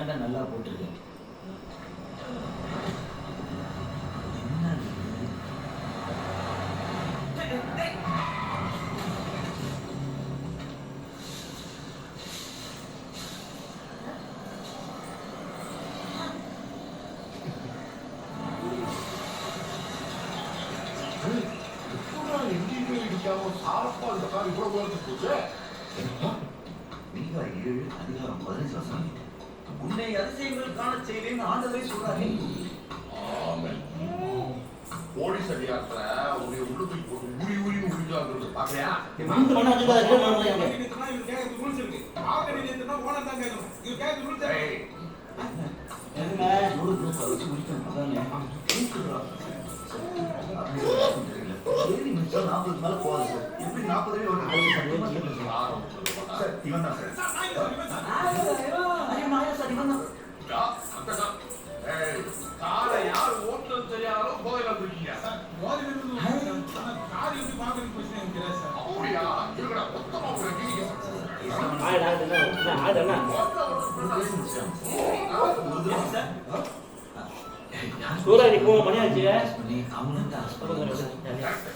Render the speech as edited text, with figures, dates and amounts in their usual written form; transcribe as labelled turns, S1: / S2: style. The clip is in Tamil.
S1: தாண்டா நல்லா போட்டிருக்கேன்.
S2: சாரப்பா இந்த கார் இவ்வளவு தூரத்துக்கு போச்சு.
S1: அதிகாரம் 7 அதிகாரம் 15 வசனம். உன்னை அதிசயங்கள் காண செய்வேன் ஆண்டவரே சொல்றாரு.
S2: ஆமென். போலீஸ் அதிகாரத்துல உன்னை உள்ளுக்கு போட்டு உரி உரி உரிஞ்சாங்கிறது பாக்கலையா?
S1: இந்த மண்ண அதிகாரம் என்ன பண்ணுவாங்க?
S3: இது கேட்க ரூல்ஸ் இருக்கு. ஆகவே நிறுத்தினா ஓனர் தான் கேட்கணும். இது கேட்க ரூல்ஸ் இருக்கு.
S1: என்னங்க ஒரு குரூப் வச்சு முடிக்கணும். அதானே சரி மிச்சம் 40 மேல போகாது சார். எப்படி 40 சார் இவன் தான் சார்.
S2: காரை யார் ஓட்டுறது தெரியாதோ போதையில இருக்கீங்க.
S3: போதையில இருந்து கார் எப்படி பாக்குறது பிரச்சனை எனக்கு சார்.
S2: அப்படியா? இருக்கடா மொத்தமா
S1: சூராஜி போ மணியாச்சு. அவனுக்கு ஹாஸ்பிட்டல்